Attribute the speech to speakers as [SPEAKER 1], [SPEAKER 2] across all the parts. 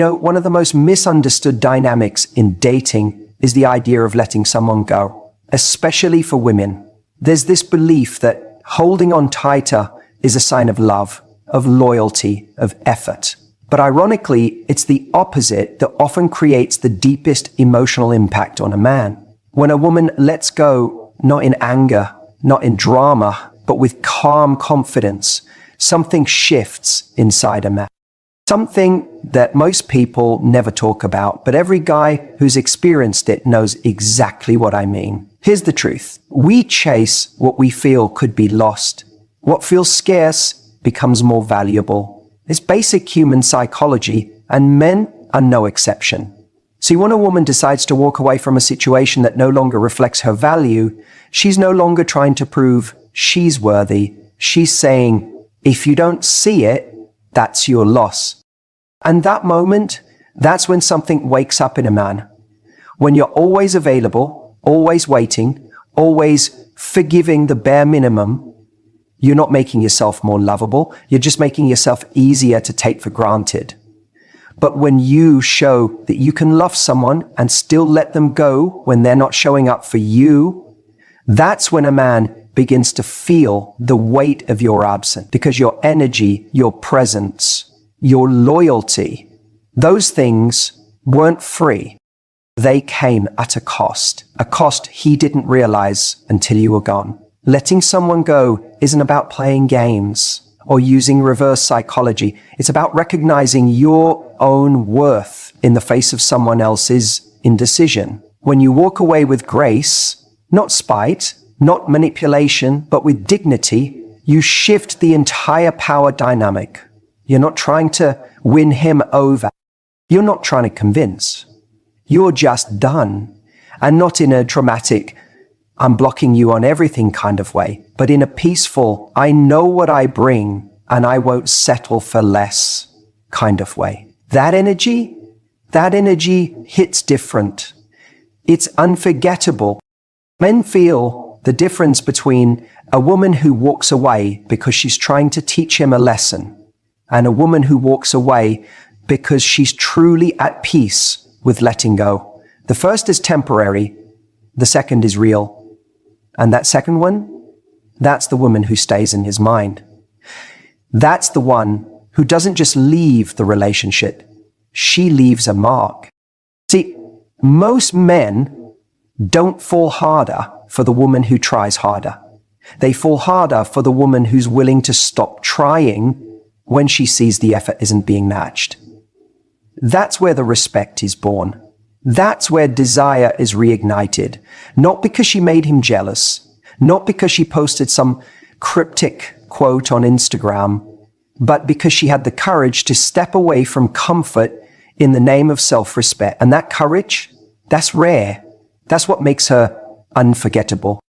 [SPEAKER 1] One of the most misunderstood dynamics in dating is the idea of letting someone go, especially for women. There's this belief that holding on tighter is a sign of love, of loyalty, of effort. But ironically, it's the opposite that often creates the deepest emotional impact on a man. When a woman lets go, not in anger, not in drama, but with calm confidence, something shifts inside a man. Something that most people never talk about, but every guy who's experienced it knows exactly what I mean. Here's the truth. We chase what we feel could be lost. What feels scarce becomes more valuable. It's basic human psychology, and men are no exception. See, when a woman decides to walk away from a situation that no longer reflects her value, she's no longer trying to prove she's worthy. She's saying, if you don't see it, that's your loss. And that moment, that's when something wakes up in a man. When you're always available, always waiting, always forgiving the bare minimum, you're not making yourself more lovable. You're just making yourself easier to take for granted. But when you show that you can love someone and still let them go when they're not showing up for you, that's when a man begins to feel the weight of your absence, because your energy, your presence, your loyalty, those things weren't free. They came at a cost he didn't realize until you were gone. Letting someone go isn't about playing games or using reverse psychology. It's about recognizing your own worth in the face of someone else's indecision. When you walk away with grace, not spite, not manipulation, but with dignity, you shift the entire power dynamic. You're not trying to win him over. You're not trying to convince. You're just done. And not in a dramatic, I'm blocking you on everything kind of way, but in a peaceful, I know what I bring and I won't settle for less kind of way. That energy hits different. It's unforgettable. Men feel the difference between a woman who walks away because she's trying to teach him a lesson and a woman who walks away because she's truly at peace with letting go. The first is temporary. The second is real. And that second one, that's the woman who stays in his mind. That's the one who doesn't just leave the relationship. She leaves a mark. See, most men don't fall harder for the woman who tries harder. They fall harder for the woman who's willing to stop trying when she sees the effort isn't being matched. That's where the respect is born. That's where desire is reignited. Not because she made him jealous, not because she posted some cryptic quote on Instagram, but because she had the courage to step away from comfort in the name of self-respect. And that courage, that's rare. That's what makes her unforgettable.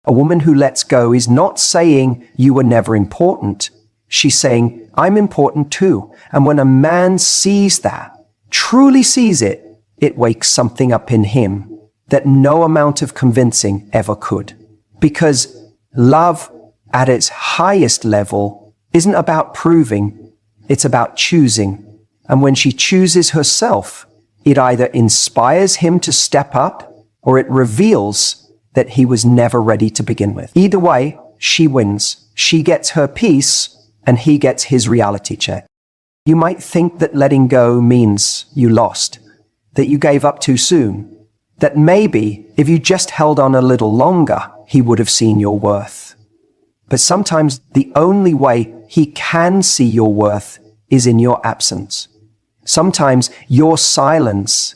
[SPEAKER 1] A woman who lets go is not saying you were never important. She's saying, I'm important too. And when a man sees that, truly sees it, it wakes something up in him that no amount of convincing ever could. Because love at its highest level isn't about proving, it's about choosing. And when she chooses herself, it either inspires him to step up or it reveals that he was never ready to begin with. Either way, she wins. She gets her peace and he gets his reality check. You might think that letting go means you lost, that you gave up too soon, that maybe if you just held on a little longer, he would have seen your worth. But sometimes the only way he can see your worth is in your absence. Sometimes your silence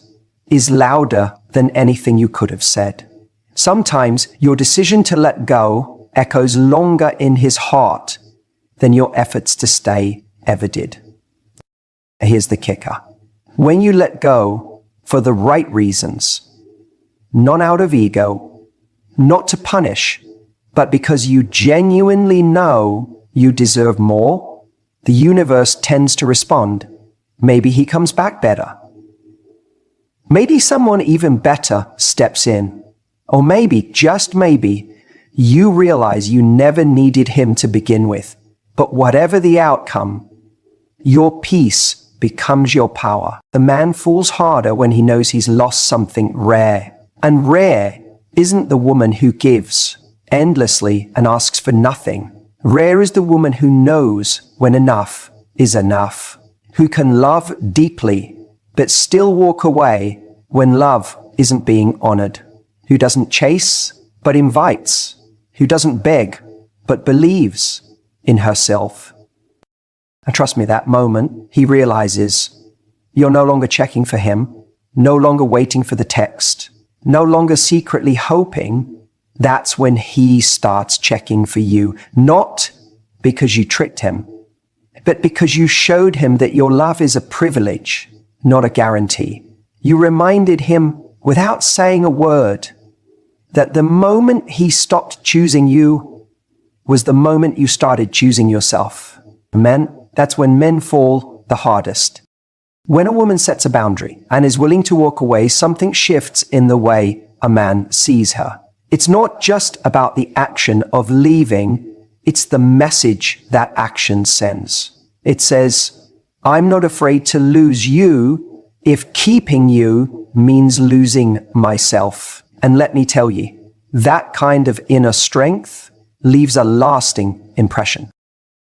[SPEAKER 1] is louder than anything you could have said. Sometimes your decision to let go echoes longer in his heart than your efforts to stay ever did. Here's the kicker. When you let go for the right reasons, not out of ego, not to punish, but because you genuinely know you deserve more, the universe tends to respond. Maybe he comes back better. Maybe someone even better steps in. Or maybe, just maybe, you realize you never needed him to begin with. But whatever the outcome, your peace becomes your power. The man falls harder when he knows he's lost something rare. And rare isn't the woman who gives endlessly and asks for nothing. Rare is the woman who knows when enough is enough, who can love deeply but still walk away when love isn't being honored, who doesn't chase but invites, who doesn't beg but believes in herself. And trust me, that moment he realizes you're no longer checking for him, no longer waiting for the text, no longer secretly hoping. That's when he starts checking for you, not because you tricked him, but because you showed him that your love is a privilege, not a guarantee. You reminded him without saying a word that the moment he stopped choosing you was the moment you started choosing yourself. Men, that's when men fall the hardest. When a woman sets a boundary and is willing to walk away, something shifts in the way a man sees her. It's not just about the action of leaving, it's the message that action sends. It says, I'm not afraid to lose you if keeping you means losing myself. And let me tell you, that kind of inner strength leaves a lasting impression.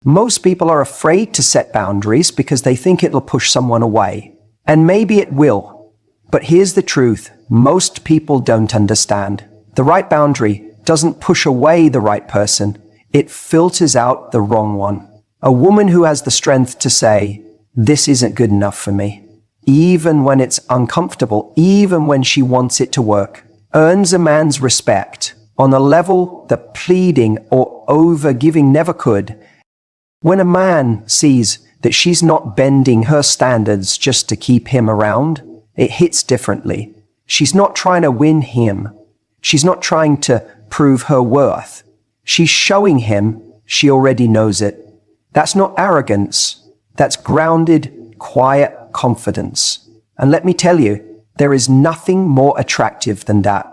[SPEAKER 1] Most people are afraid to set boundaries because they think it'll push someone away. And maybe it will. But here's the truth. Most people don't understand. The right boundary doesn't push away the right person. It filters out the wrong one. A woman who has the strength to say, this isn't good enough for me, even when it's uncomfortable, even when she wants it to work, earns a man's respect on a level that pleading or over-giving never could. When a man sees that she's not bending her standards just to keep him around, it hits differently. She's not trying to win him. She's not trying to prove her worth. She's showing him she already knows it. That's not arrogance. That's grounded, quiet confidence. And let me tell you, there is nothing more attractive than that.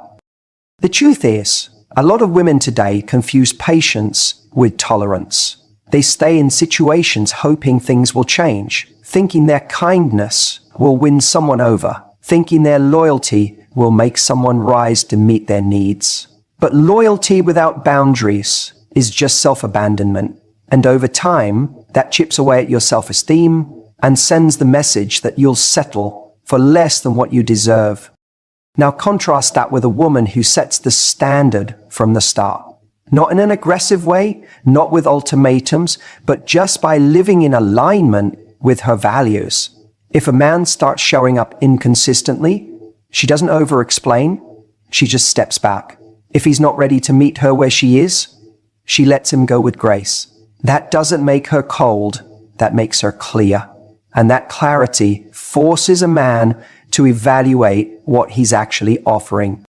[SPEAKER 1] The truth is, a lot of women today confuse patience with tolerance. They stay in situations hoping things will change, thinking their kindness will win someone over, thinking their loyalty will make someone rise to meet their needs. But loyalty without boundaries is just self-abandonment. And over time, that chips away at your self-esteem and sends the message that you'll settle for less than what you deserve. Now contrast that with a woman who sets the standard from the start. Not in an aggressive way, not with ultimatums, but just by living in alignment with her values. If a man starts showing up inconsistently, she doesn't over-explain, she just steps back. If he's not ready to meet her where she is, she lets him go with grace. That doesn't make her cold, that makes her clear. And that clarity forces a man to evaluate what he's actually offering.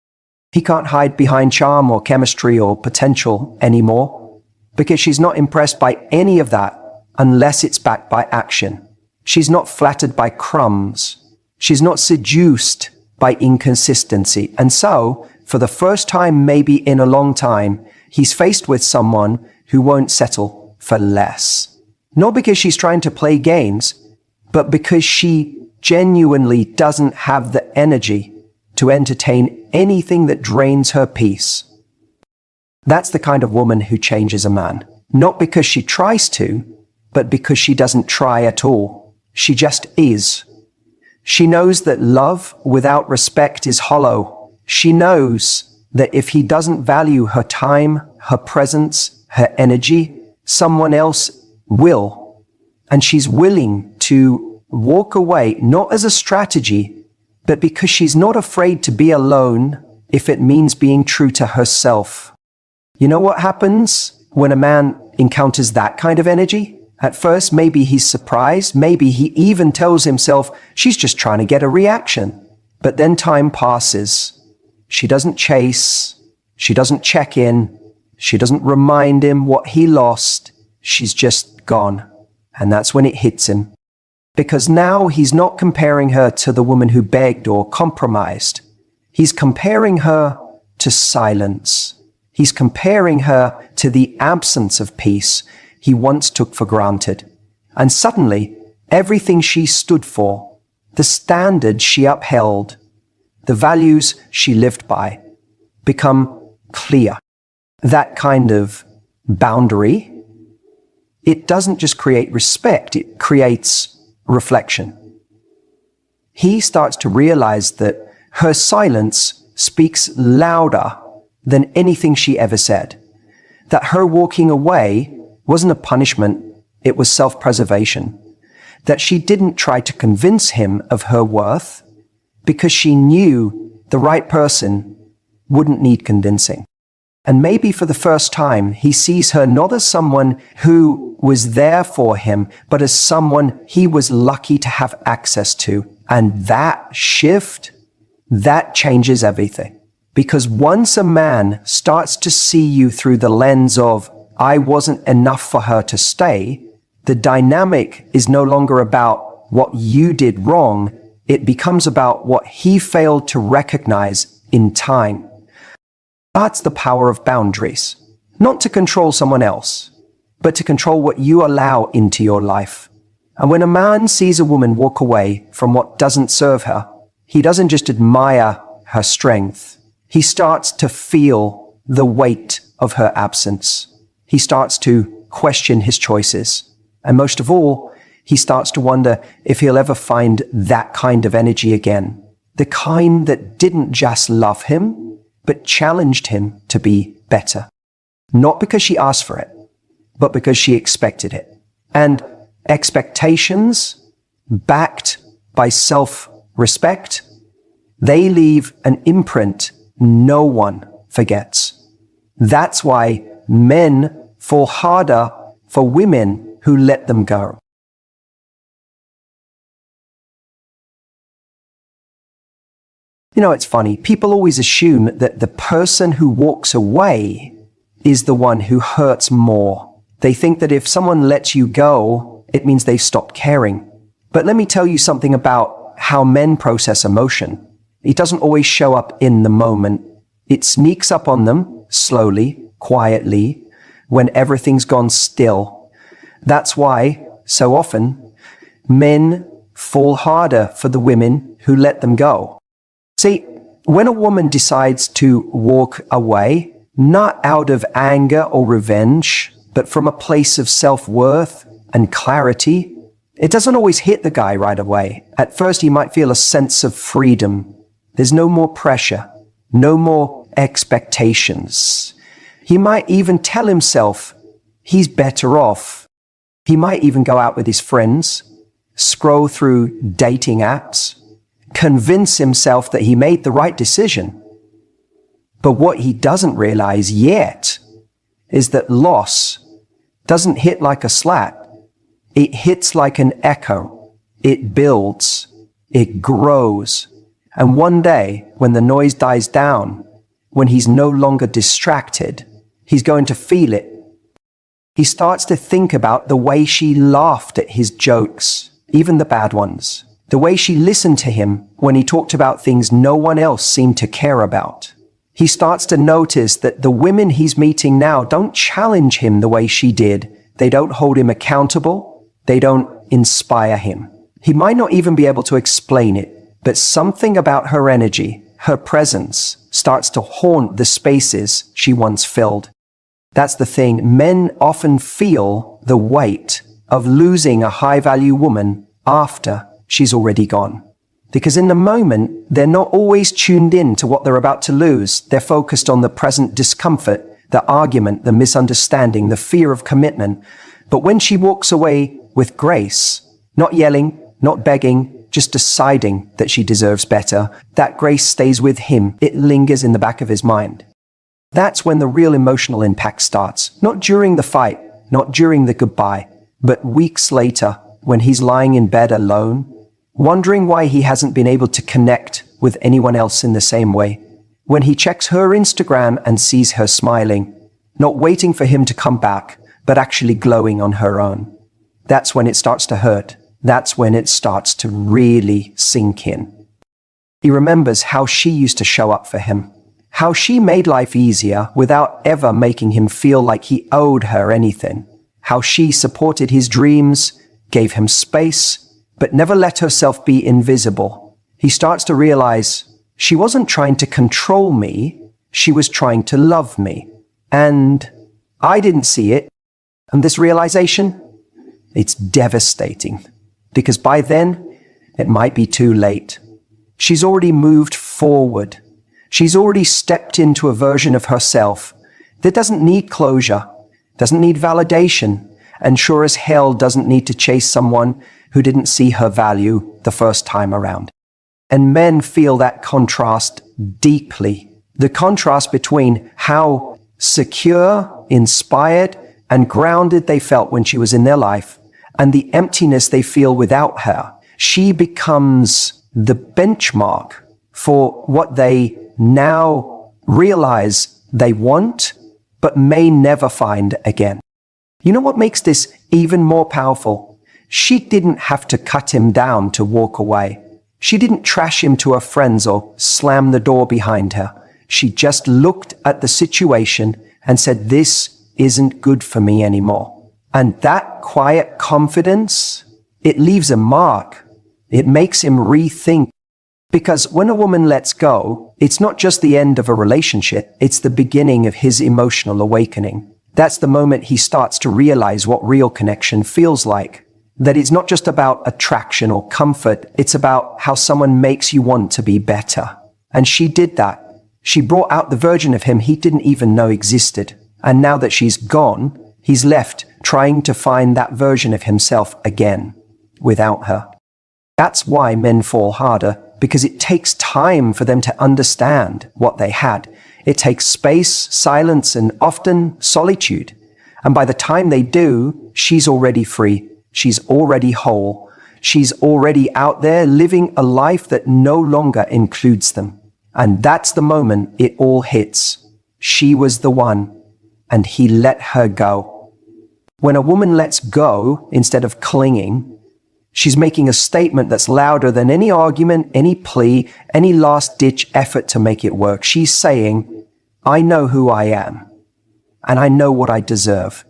[SPEAKER 1] He can't hide behind charm or chemistry or potential anymore, because she's not impressed by any of that unless it's backed by action. She's not flattered by crumbs. She's not seduced by inconsistency. And so, for the first time maybe in a long time, he's faced with someone who won't settle for less. Not because she's trying to play games, but because she genuinely doesn't have the energy to entertain anything that drains her peace. That's the kind of woman who changes a man. Not because she tries to, but because she doesn't try at all. She just is. She knows that love without respect is hollow. She knows that if he doesn't value her time, her presence, her energy, someone else will. And she's willing to walk away, not as a strategy, but because she's not afraid to be alone if it means being true to herself. You know what happens when a man encounters that kind of energy? At first, maybe he's surprised. Maybe he even tells himself, she's just trying to get a reaction. But then time passes. She doesn't chase. She doesn't check in. She doesn't remind him what he lost. She's just gone. And that's when it hits him. Because now he's not comparing her to the woman who begged or compromised. He's comparing her to silence. He's comparing her to the absence of peace he once took for granted. And suddenly, Everything she stood for, the standards she upheld, the values she lived by, become clear. That kind of boundary, it doesn't just create respect, it creates reflection. He starts to realize that her silence speaks louder than anything she ever said. That her walking away wasn't a punishment, it was self-preservation. That she didn't try to convince him of her worth because she knew the right person wouldn't need convincing. And maybe for the first time, he sees her not as someone who was there for him, but as someone he was lucky to have access to. And that shift, that changes everything. Because once a man starts to see you through the lens of, I wasn't enough for her to stay, the dynamic is no longer about what you did wrong. It becomes about what he failed to recognize in time. That's the power of boundaries. Not to control someone else, but to control what you allow into your life. And when a man sees a woman walk away from what doesn't serve her, he doesn't just admire her strength. He starts to feel the weight of her absence. He starts to question his choices. And most of all, he starts to wonder if he'll ever find that kind of energy again. The kind that didn't just love him, but challenged him to be better. Not because she asked for it, but because she expected it. And expectations, backed by self-respect, they leave an imprint no one forgets. That's why men fall harder for women who let them go. You know, it's funny. People always assume that the person who walks away is the one who hurts more. They think that if someone lets you go, it means they've stopped caring. But let me tell you something about how men process emotion. It doesn't always show up in the moment. It sneaks up on them slowly, quietly, when everything's gone still. That's why, so often, men fall harder for the women who let them go. See, when a woman decides to walk away, not out of anger or revenge, but from a place of self-worth and clarity, it doesn't always hit the guy right away. At first, he might feel a sense of freedom. There's no more pressure, no more expectations. He might even tell himself he's better off. He might even go out with his friends, scroll through dating apps, convince himself that he made the right decision. But what he doesn't realize yet is that loss doesn't hit like a slap. It hits like an echo. It builds. It grows. And one day, when the noise dies down, when he's no longer distracted, he's going to feel it. He starts to think about the way she laughed at his jokes, even the bad ones. The way she listened to him when he talked about things no one else seemed to care about. He starts to notice that the women he's meeting now don't challenge him the way she did. They don't hold him accountable. They don't inspire him. He might not even be able to explain it, but something about her energy, her presence, starts to haunt the spaces she once filled. That's the thing. Men often feel the weight of losing a high-value woman after she's already gone. Because in the moment, they're not always tuned in to what they're about to lose. They're focused on the present discomfort, the argument, the misunderstanding, the fear of commitment. But when she walks away with grace, not yelling, not begging, just deciding that she deserves better, that grace stays with him. It lingers in the back of his mind. That's when the real emotional impact starts. Not during the fight, not during the goodbye, but weeks later, when he's lying in bed alone, wondering why he hasn't been able to connect with anyone else in the same way. When he checks her Instagram and sees her smiling, not waiting for him to come back, but actually glowing on her own. That's when it starts to hurt. That's when it starts to really sink in. He remembers how she used to show up for him, how she made life easier without ever making him feel like he owed her anything, how she supported his dreams gave him space, but never let herself be invisible. He starts to realize she wasn't trying to control me, she was trying to love me. And I didn't see it. And this realization, it's devastating. Because by then, it might be too late. She's already moved forward. She's already stepped into a version of herself that doesn't need closure, doesn't need validation, and sure as hell doesn't need to chase someone who didn't see her value the first time around. And men feel that contrast deeply. The contrast between how secure, inspired, and grounded they felt when she was in their life, and the emptiness they feel without her. She becomes the benchmark for what they now realize they want, but may never find again. You know what makes this even more powerful? She didn't have to cut him down to walk away. She didn't trash him to her friends or slam the door behind her. She just looked at the situation and said, this isn't good for me anymore. And that quiet confidence, it leaves a mark. It makes him rethink. Because when a woman lets go, it's not just the end of a relationship, it's the beginning of his emotional awakening. That's the moment he starts to realize what real connection feels like. That it's not just about attraction or comfort, it's about how someone makes you want to be better. And she did that. She brought out the version of him he didn't even know existed. And now that she's gone, he's left trying to find that version of himself again, without her. That's why men fall harder, because it takes time for them to understand what they had. It takes space, silence, and often solitude. And by the time they do, she's already free. She's already whole. She's already out there living a life that no longer includes them. And that's the moment it all hits. She was the one, and he let her go. When a woman lets go instead of clinging, she's making a statement that's louder than any argument, any plea, any last-ditch effort to make it work. She's saying, I know who I am, and I know what I deserve.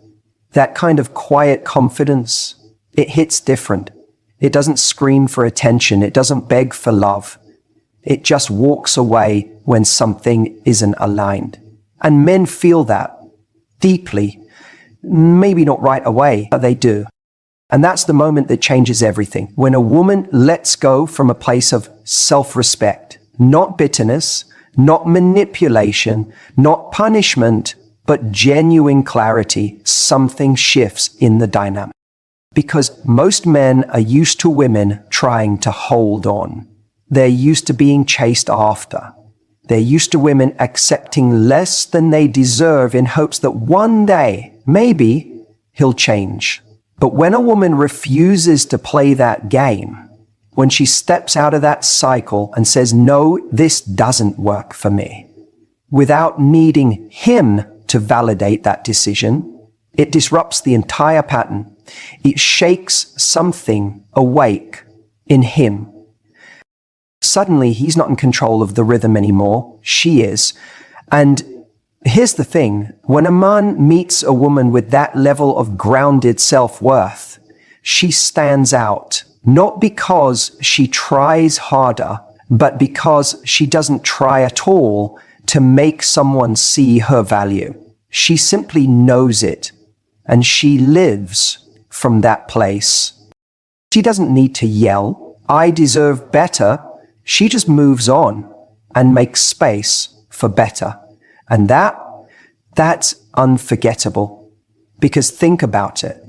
[SPEAKER 1] That kind of quiet confidence, it hits different. It doesn't scream for attention. It doesn't beg for love. It just walks away when something isn't aligned. And men feel that deeply. Maybe not right away, but they do. And that's the moment that changes everything. When a woman lets go from a place of self-respect, not bitterness, not manipulation, not punishment, but genuine clarity, something shifts in the dynamic. Because most men are used to women trying to hold on. They're used to being chased after. They're used to women accepting less than they deserve in hopes that one day, maybe, he'll change. But when a woman refuses to play that game, when she steps out of that cycle and says, no, this doesn't work for me, without needing him to validate that decision, it disrupts the entire pattern. It shakes something awake in him. Suddenly, he's not in control of the rhythm anymore. She is. And here's the thing. When a man meets a woman with that level of grounded self-worth, she stands out, not because she tries harder, but because she doesn't try at all to make someone see her value. She simply knows it, and she lives from that place. She doesn't need to yell, I deserve better. She just moves on and makes space for better. And that's unforgettable. Because think about it.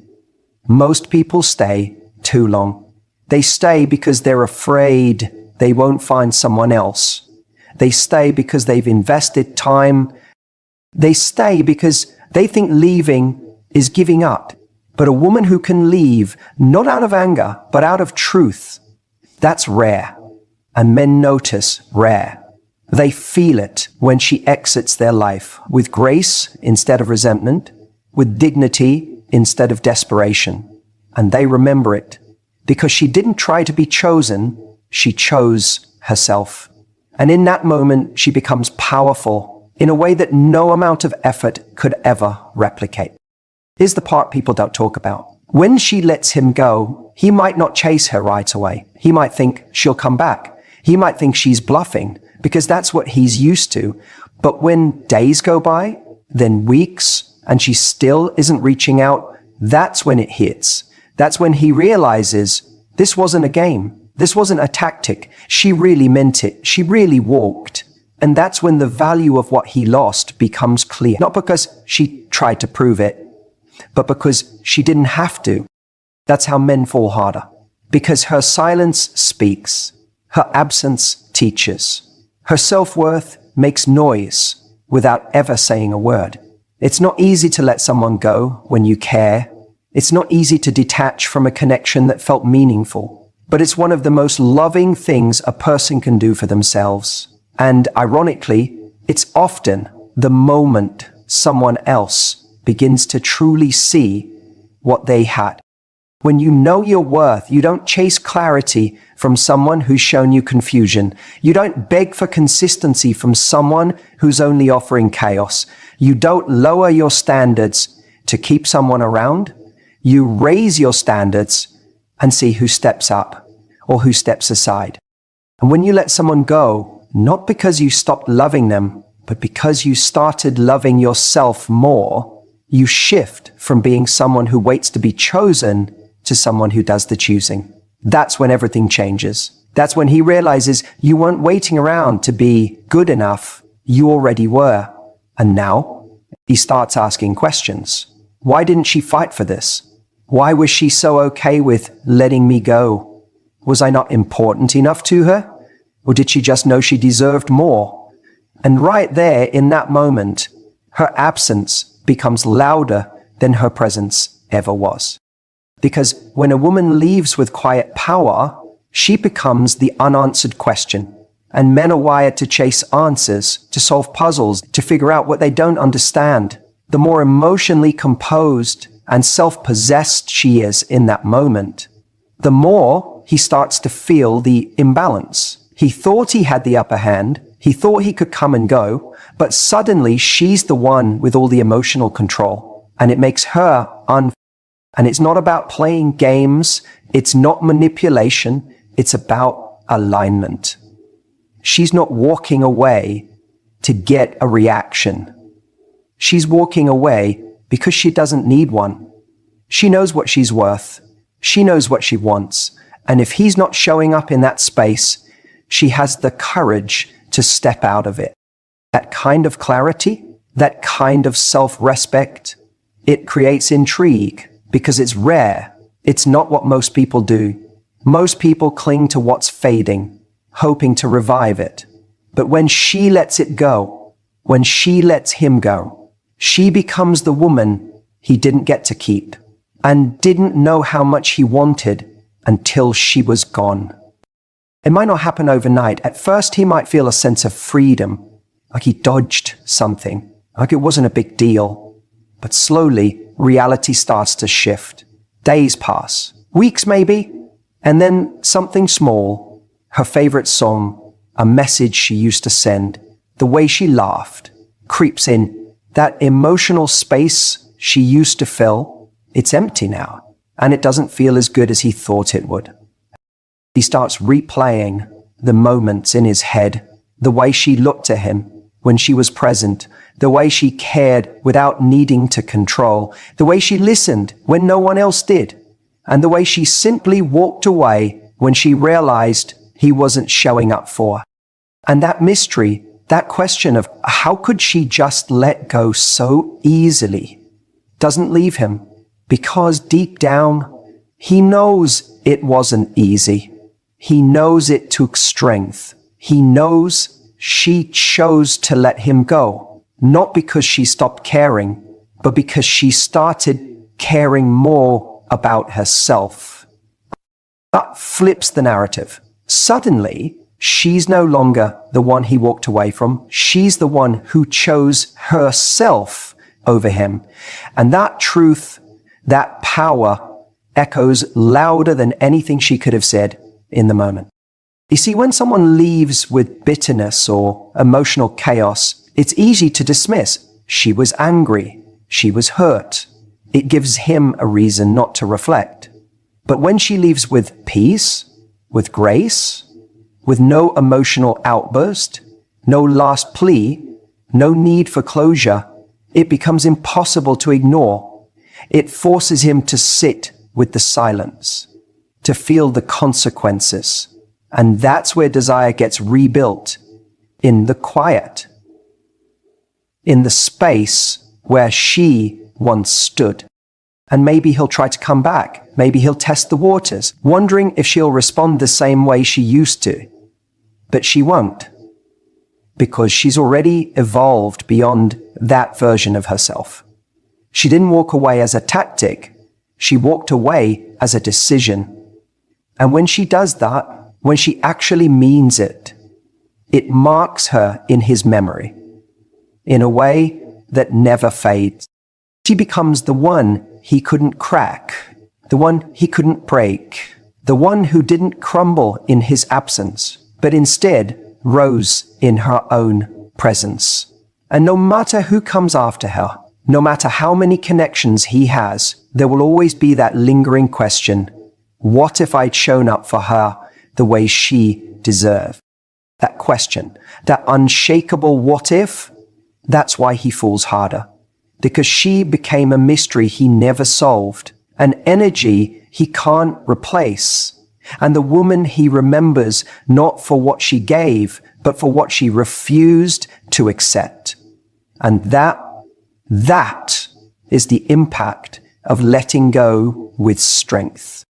[SPEAKER 1] Most people stay too long. They stay because they're afraid they won't find someone else. They stay because they've invested time. They stay because they think leaving is giving up. But a woman who can leave, not out of anger, but out of truth, that's rare. And men notice rare. They feel it when she exits their life with grace instead of resentment, with dignity instead of desperation. And they remember it because she didn't try to be chosen, she chose herself. And in that moment, she becomes powerful in a way that no amount of effort could ever replicate. Here's the part people don't talk about. When she lets him go, he might not chase her right away. He might think she'll come back. He might think she's bluffing because that's what he's used to. But when days go by, then weeks, and she still isn't reaching out, that's when it hits. That's when he realizes this wasn't a game. This wasn't a tactic. She really meant it. She really walked. And that's when the value of what he lost becomes clear. Not because she tried to prove it, but because she didn't have to. That's how men fall harder. Because her silence speaks. Her absence teaches. Her self-worth makes noise without ever saying a word. It's not easy to let someone go when you care. It's not easy to detach from a connection that felt meaningful. But it's one of the most loving things a person can do for themselves. And ironically, it's often the moment someone else begins to truly see what they had. When you know your worth, you don't chase clarity from someone who's shown you confusion. You don't beg for consistency from someone who's only offering chaos. You don't lower your standards to keep someone around. You raise your standards and see who steps up or who steps aside. And when you let someone go, not because you stopped loving them, but because you started loving yourself more, you shift from being someone who waits to be chosen to someone who does the choosing. That's when everything changes. That's when he realizes you weren't waiting around to be good enough. You already were. And now he starts asking questions. Why didn't she fight for this? Why was she so okay with letting me go? Was I not important enough to her? Or did she just know she deserved more? And right there in that moment, her absence becomes louder than her presence ever was. Because when a woman leaves with quiet power, she becomes the unanswered question. And men are wired to chase answers, to solve puzzles, to figure out what they don't understand. The more emotionally composed and self-possessed she is in that moment, the more he starts to feel the imbalance. He thought he had the upper hand. He thought he could come and go, but suddenly she's the one with all the emotional control. And it makes her And it's not about playing games. It's not manipulation. It's about alignment. She's not walking away to get a reaction. She's walking away because she doesn't need one. She knows what she's worth. She knows what she wants. And if he's not showing up in that space, she has the courage to step out of it. That kind of clarity, that kind of self-respect, it creates intrigue. Because it's rare. It's not what most people do. Most people cling to what's fading, hoping to revive it. But when she lets it go, when she lets him go, she becomes the woman he didn't get to keep and didn't know how much he wanted until she was gone. It might not happen overnight. At first, he might feel a sense of freedom, like he dodged something, like it wasn't a big deal. But slowly, reality starts to shift. Days pass, weeks maybe, and then something small, her favorite song, a message she used to send, the way she laughed, creeps in. That emotional space she used to fill, it's empty now, and it doesn't feel as good as he thought it would. He starts replaying the moments in his head, the way she looked at him when she was present, the way she cared without needing to control, the way she listened when no one else did, and the way she simply walked away when she realized he wasn't showing up for her. And that mystery, that question of how could she just let go so easily, doesn't leave him, because deep down, he knows it wasn't easy. He knows it took strength. He knows she chose to let him go, not because she stopped caring, but because she started caring more about herself. That flips the narrative. Suddenly, she's no longer the one he walked away from. She's the one who chose herself over him. And that truth, that power, echoes louder than anything she could have said in the moment. You see, when someone leaves with bitterness or emotional chaos, it's easy to dismiss. She was angry. She was hurt. It gives him a reason not to reflect. But when she leaves with peace, with grace, with no emotional outburst, no last plea, no need for closure, it becomes impossible to ignore. It forces him to sit with the silence, to feel the consequences. And that's where desire gets rebuilt, in the quiet, in the space where she once stood. And maybe he'll try to come back. Maybe he'll test the waters, wondering if she'll respond the same way she used to. But she won't, because she's already evolved beyond that version of herself. She didn't walk away as a tactic. She walked away as a decision. And when she does that, when she actually means it, it marks her in his memory in a way that never fades. She becomes the one he couldn't crack, the one he couldn't break, the one who didn't crumble in his absence, but instead rose in her own presence. And no matter who comes after her, no matter how many connections he has, there will always be that lingering question, what if I'd shown up for her the way she deserved? That question, that unshakable what if, that's why he falls harder. Because she became a mystery he never solved, an energy he can't replace, and the woman he remembers not for what she gave, but for what she refused to accept. And that is the impact of letting go with strength.